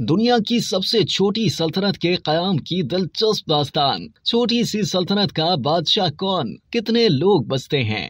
दुनिया की सबसे छोटी सल्तनत के क़याम की दिलचस्प दास्तान। छोटी सी सल्तनत का बादशाह कौन, कितने लोग बसते हैं।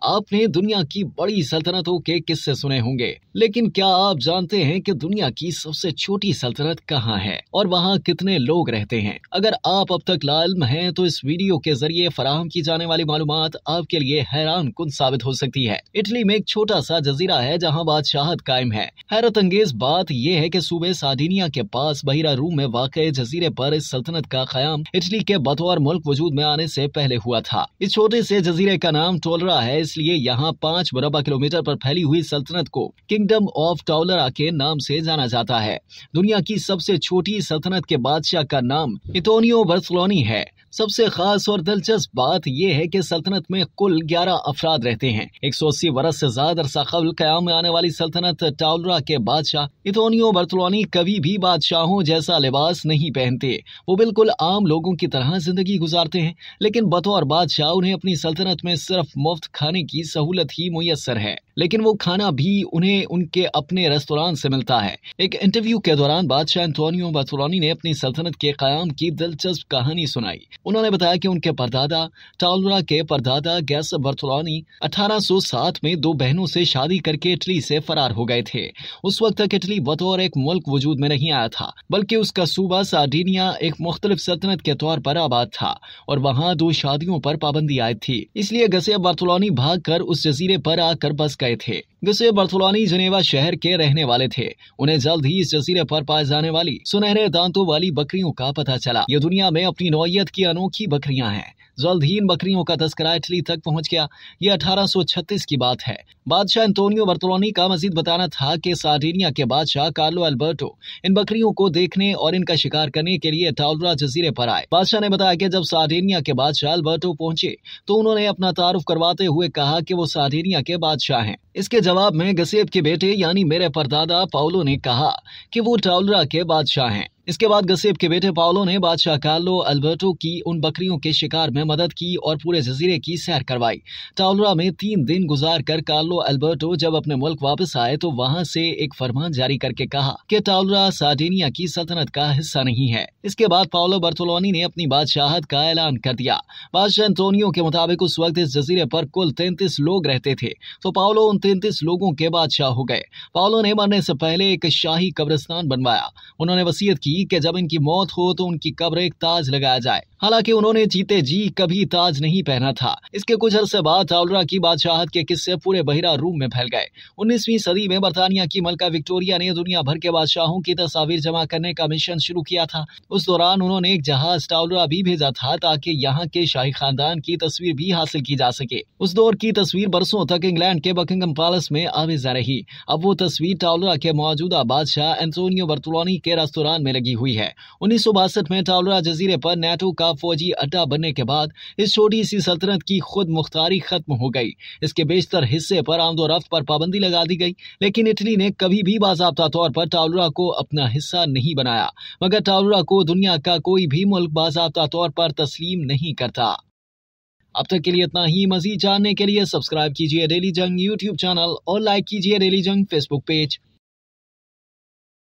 आपने दुनिया की बड़ी सल्तनतों के किस्से सुने होंगे, लेकिन क्या आप जानते हैं कि दुनिया की सबसे छोटी सल्तनत कहाँ है और वहाँ कितने लोग रहते हैं? अगर आप अब तक लाइल्म हैं तो इस वीडियो के जरिए फराहम की जाने वाली मालूमात आपके लिए हैरान कुन साबित हो सकती है। इटली में एक छोटा सा जजीरा है जहाँ बादशाहत कायम है। हैरत अंगेज बात यह है कि सूबे सार्डिनिया के पास बहिरा रूम में वाक़ जजीरे पर इस सल्तनत का क़याम इटली के बतौर मुल्क वजूद में आने से पहले हुआ था। इस छोटे से जजीरे का नाम टोलरा है, इसलिए यहाँ 5 मुरबा किलोमीटर पर फैली हुई सल्तनत को किंगडम ऑफ टोलरा के नाम से जाना जाता है। दुनिया की सबसे छोटी सल्तनत के बादशाह का नाम एंटोनियो बार्थोलोनी है। सबसे खास और दिलचस्प बात यह है कि सल्तनत में कुल 11 अफराद रहते हैं। 180 बरस से ज्यादा अरसा कबल क़याम में आने वाली सल्तनत टोलरा के बादशाह एंटोनियो बार्थोलोनी कभी भी बादशाहों जैसा लिबास नहीं पहनते। वो बिल्कुल आम लोगों की तरह जिंदगी गुजारते हैं, लेकिन बतौर बादशाह उन्हें अपनी सल्तनत में सिर्फ मुफ्त खाने की सहूलत ही मुयस्सर है, लेकिन वो खाना भी उन्हें उनके अपने रेस्तोरां से मिलता है। एक इंटरव्यू के दौरान बादशाह एंटोनियो बार्थोलोनी ने अपनी सल्तनत के क़याम की दिलचस्प कहानी सुनाई। उन्होंने बताया कि उनके परदादा टोलरा के परदादा गैस बार्थोलोनी 1807 में 2 बहनों से शादी करके इटली से फरार हो गए थे। उस वक्त तक इटली बतौर एक मुल्क वजूद में नहीं आया था, बल्कि उसका सूबा सार्डिनिया एक मुख्तलिफ सल्तनत के तौर पर आबाद था और वहाँ 2 शादियों पर पाबंदी आई थी। इसलिए गैस बार्थोलोनी भाग कर उस जजीरे पर आकर बस गए थे। गैस बार्थोलोनी जनेवा शहर के रहने वाले थे। उन्हें जल्द ही इस जजीरे पर पाए जाने वाली सुनहरे दांतों वाली बकरियों का पता चला। ये दुनिया में अपनी नौइयत की अनोखी बकरियां हैं। जल्द ही इन बकरियों का तस्करा इटली तक पहुंच गया। ये 1836 की बात है। बादशाह एंटोनियो बार्थोलोनी का मजीद बताना था कि सार्डिनिया के बादशाह कार्लो अल्बर्टो इन बकरियों को देखने और इनका शिकार करने के लिए टोलरा जजीरे पर आए। बादशाह ने बताया कि जब सार्डिनिया के बादशाह अल्बर्टो पहुंचे तो उन्होंने अपना तारुफ करवाते हुए कहा कि वो सार्डिनिया के बादशाह हैं। इसके जवाब में गसेब के बेटे यानी मेरे परदादा पाउलो ने कहा कि वो टोलरा के बादशाह हैं। इसके बाद गसेब के बेटे पाउलो ने बादशाह कार्लो अल्बर्टो की उन बकरियों के शिकार में मदद की और पूरे जजीरे की सैर करवाई। टोलरा में 3 दिन गुजार कर कार्लो अल्बर्टो जब अपने मुल्क वापस आए तो वहां से एक फरमान जारी करके कहा कि टोलरा सार्डिनिया की सल्तनत का हिस्सा नहीं है। इसके बाद पाउलो बार्थोलोनी ने अपनी बादशाहत का ऐलान कर दिया। बादशाह एंटोनियो के मुताबिक उस वक्त इस जजीरे पर कुल 33 लोग रहते थे, तो पाउलो उन 33 लोगों के बादशाह हो गए। पाउलो ने मरने से पहले एक शाही कब्रिस्तान बनवाया। उन्होंने वसीयत की कि जब इनकी मौत हो तो उनकी कब्र एक ताज लगाया जाए। हालांकि उन्होंने जीते जी कभी ताज नहीं पहना था। इसके कुछ अरसे बाद टोलरा की बादशाहत के किस्से पूरे बहिरा रूम में फैल गए। 19वीं सदी में बरतानिया की मलका विक्टोरिया ने दुनिया भर के बादशाहों की तस्वीर जमा करने का मिशन शुरू किया था। उस दौरान उन्होंने एक जहाज टोलरा भी भेजा था ताकि यहाँ के शाही खानदान की तस्वीर भी हासिल की जा सके। उस दौर की तस्वीर बरसों तक इंग्लैंड के बकिंगम पैलेस में आवेजा रही। अब वो तस्वीर टोलरा के मौजूदा बादशाह एंटोनियो बार्थोलोनी के रेस्तोरां में लगी हुई है। 1962 में टोलरा जजीरे पर नेटो का फौजी अड्डा बनने के बाद इस छोटी सी सल्तनत की खुद मुख्तारी खत्म हो गई। इसके बेशतर हिस्से पर आमदोरफ्त पर पाबंदी लगा दी गई, लेकिन इटली ने कभी भी बाज़ाब्ता तौर पर टोलरा को अपना हिस्सा नहीं बनाया। मगर टोलरा को दुनिया का कोई भी मुल्क बाज़ाब्ता तौर पर तस्लीम नहीं करता। अब तक के लिए इतना ही। मजीद जानने के लिए सब्सक्राइब कीजिए डेली जंग यूट्यूब चैनल और लाइक कीजिए डेली जंग फेसबुक पेज।